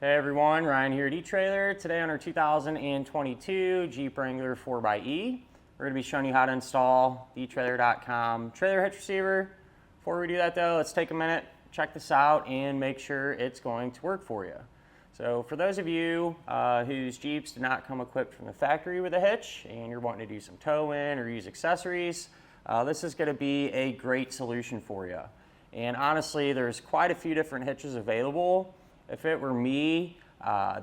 Hey everyone, Ryan here at etrailer. Today on our 2022 Jeep Wrangler 4xe, we're going to be showing you how to install the etrailer.com trailer hitch receiver. Before we do that though, let's take a minute, check this out, and make sure it's going to work for you. So for those of you whose Jeeps did not come equipped from the factory with a hitch and you're wanting to do some tow-in or use accessories, this is going to be a great solution for you. And honestly, there's quite a few different hitches available. If it were me,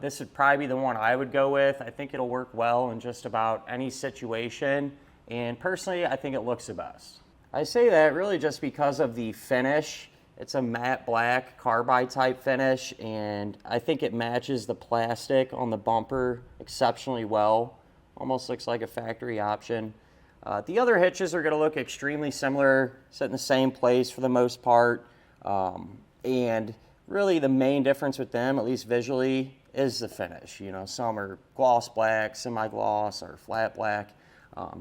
this would probably be the one I would go with. I think it'll work well in just about any situation. And personally, I think it looks the best. I say that really just because of the finish. It's a matte black carbide-type finish, and I think it matches the plastic on the bumper exceptionally well. Almost looks like a factory option. The other hitches are going to look extremely similar, set in the same place for the most part, and really the main difference with them, at least visually, is the finish. You know, some are gloss black, semi-gloss, or flat black.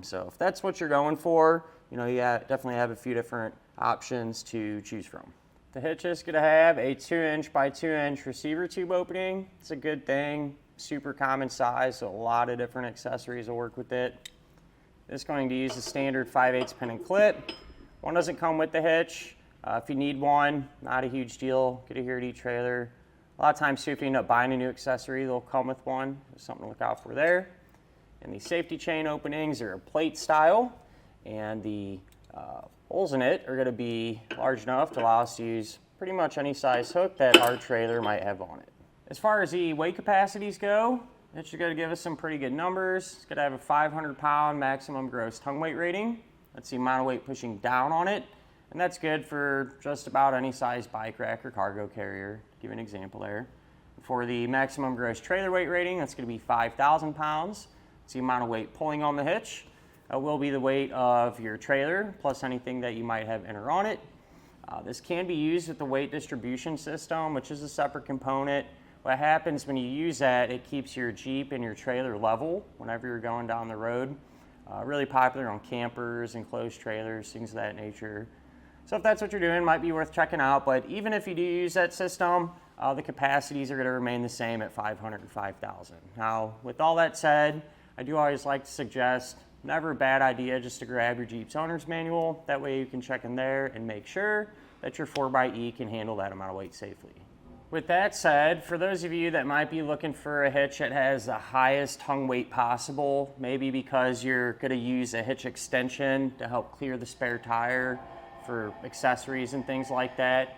So if that's what you're going for, you know, you definitely have a few different options to choose from. The hitch is going to have a 2" by 2" receiver tube opening. It's a good thing, super common size, so a lot of different accessories will work with it. It's going to use the standard 5/8 pin and clip. One doesn't come with the hitch. If you need one, not a huge deal. Get it here at etrailer. A lot of times too, if you end up buying a new accessory, they'll come with one. There's something to look out for there. And the safety chain openings are a plate style, and the holes in it are going to be large enough to allow us to use pretty much any size hook that our trailer might have on it. As far as the weight capacities go, it should go to give us some pretty good numbers. It's going to have a 500-pound maximum gross tongue weight rating. That's the amount of weight pushing down on it. And that's good for just about any size bike rack or cargo carrier, to give an example there. For the maximum gross trailer weight rating, that's going to be 5,000 pounds. It's the amount of weight pulling on the hitch. That will be the weight of your trailer, plus anything that you might have in or on it. This can be used with the weight distribution system, which is a separate component. What happens when you use that, it keeps your Jeep and your trailer level whenever you're going down the road. Really popular on campers, enclosed trailers, things of that nature. So if that's what you're doing, it might be worth checking out. But even if you do use that system, the capacities are going to remain the same at 500 and 5,000. Now, with all that said, I do always like to suggest, never a bad idea just to grab your Jeep's owner's manual. That way you can check in there and make sure that your 4xe can handle that amount of weight safely. With that said, for those of you that might be looking for a hitch that has the highest tongue weight possible, maybe because you're going to use a hitch extension to help clear the spare tire for accessories and things like that,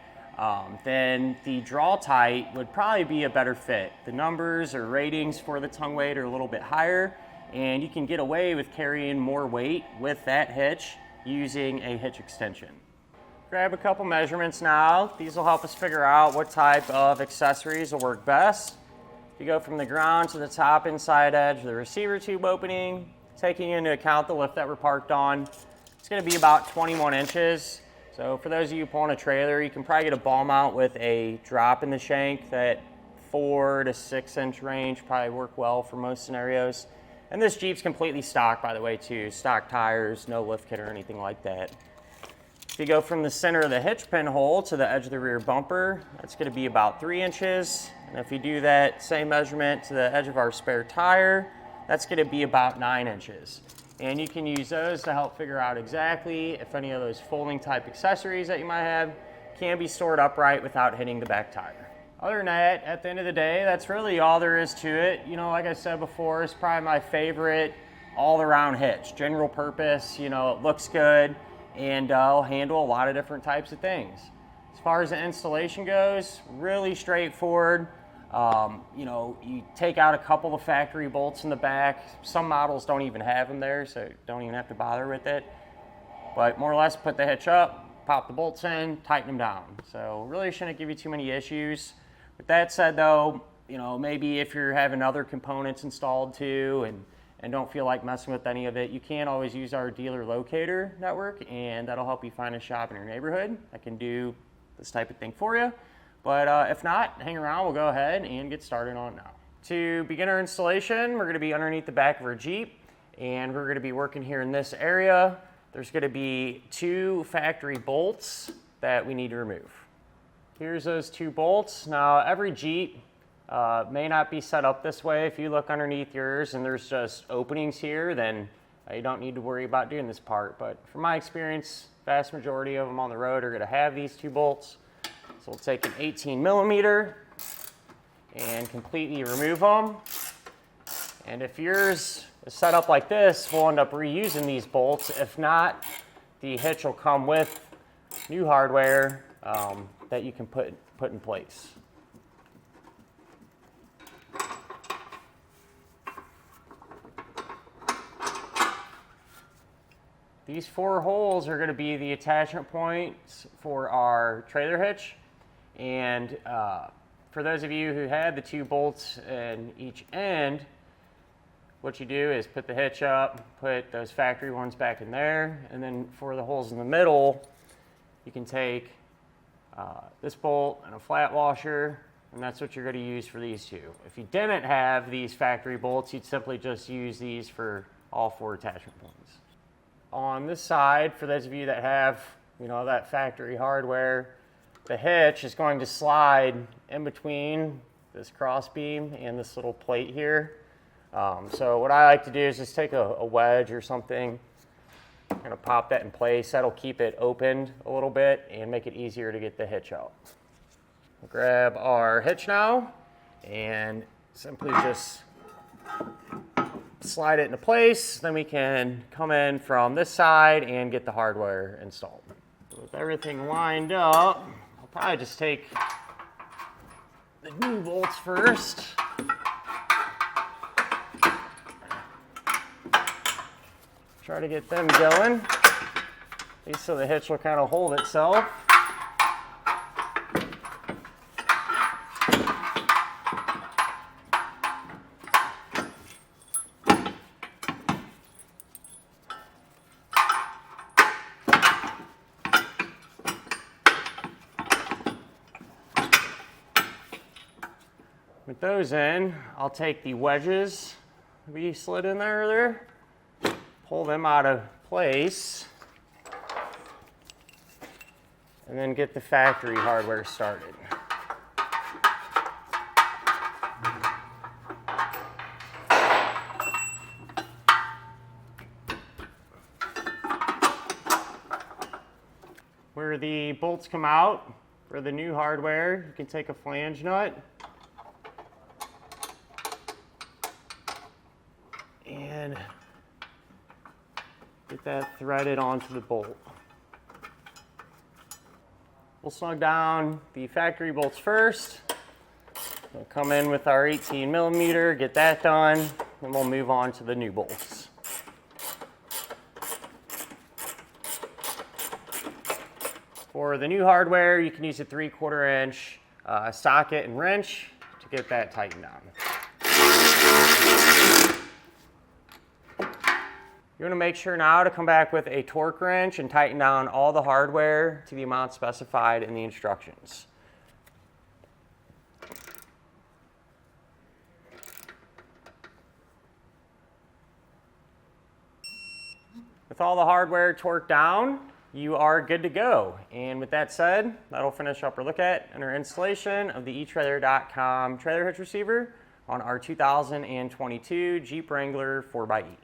then the draw tight would probably be a better fit. The numbers or ratings for the tongue weight are a little bit higher, and you can get away with carrying more weight with that hitch using a hitch extension. Grab a couple measurements now. These will help us figure out what type of accessories will work best. If you go from the ground to the top inside edge of the receiver tube opening, taking into account the lift that we're parked on, it's going to be about 21 inches. So for those of you pulling a trailer, you can probably get a ball mount with a drop in the shank. That 4 to 6 inch range probably work well for most scenarios. And this Jeep's completely stock, by the way, too. Stock tires, no lift kit or anything like that. If you go from the center of the hitch pin hole to the edge of the rear bumper, that's going to be about 3 inches. And if you do that same measurement to the edge of our spare tire, that's going to be about 9 inches. And you can use those to help figure out exactly if any of those folding type accessories that you might have can be stored upright without hitting the back tire. Other than that, at the end of the day, that's really all there is to it. You know, like I said before, it's probably my favorite all-around hitch. General purpose, you know, it looks good, and it'll handle a lot of different types of things. As far as the installation goes, really straightforward. You know, you take out a couple of factory bolts in the back. Some models don't even have them there, so don't even have to bother with it. But more or less, put the hitch up, pop the bolts in, tighten them down. So really shouldn't give you too many issues. With that said though, you know, maybe if you're having other components installed too and don't feel like messing with any of it, you can always use our dealer locator network, and that'll help you find a shop in your neighborhood that can do this type of thing for you. But if not, hang around, we'll go ahead and get started on it now. To begin our installation, we're going to be underneath the back of our Jeep, and we're going to be working here in this area. There's going to be 2 factory bolts that we need to remove. Here's those 2 bolts. Now every Jeep May not be set up this way. If you look underneath yours and there's just openings here, then you don't need to worry about doing this part. But from my experience, vast majority of them on the road are going to have these two bolts. So we'll take an 18 millimeter and completely remove them. And if yours is set up like this, we'll end up reusing these bolts. If not, the hitch will come with new hardware that you can put in place. These 4 holes are going to be the attachment points for our trailer hitch. And for those of you who had the 2 bolts in each end, what you do is put the hitch up, put those factory ones back in there, and then for the holes in the middle, you can take this bolt and a flat washer, and that's what you're going to use for these 2. If you didn't have these factory bolts, you'd simply just use these for all 4 attachment points. On this side, for those of you that have, that factory hardware, the hitch is going to slide in between this cross beam and this little plate here. So what I like to do is just take a wedge or something, kind of pop that in place. That'll keep it opened a little bit and make it easier to get the hitch out. We'll grab our hitch now and simply just slide it into place. Then we can come in from this side and get the hardware installed. With everything lined up, I'll probably just take the new bolts first. Try to get them going, at least so the hitch will kind of hold itself. With those in, I'll take the wedges we slid in there earlier, pull them out of place, and then get the factory hardware started. Where the bolts come out for the new hardware, you can take a flange nut and get that threaded onto the bolt. We'll snug down the factory bolts first. We'll come in with our 18 millimeter, get that done, and we'll move on to the new bolts. For the new hardware, you can use a 3/4 inch socket and wrench to get that tightened down. You want to make sure now to come back with a torque wrench and tighten down all the hardware to the amount specified in the instructions. With all the hardware torqued down, you are good to go. And with that said, that'll finish up our look at and our installation of the etrailer.com trailer hitch receiver on our 2022 Jeep Wrangler 4xe.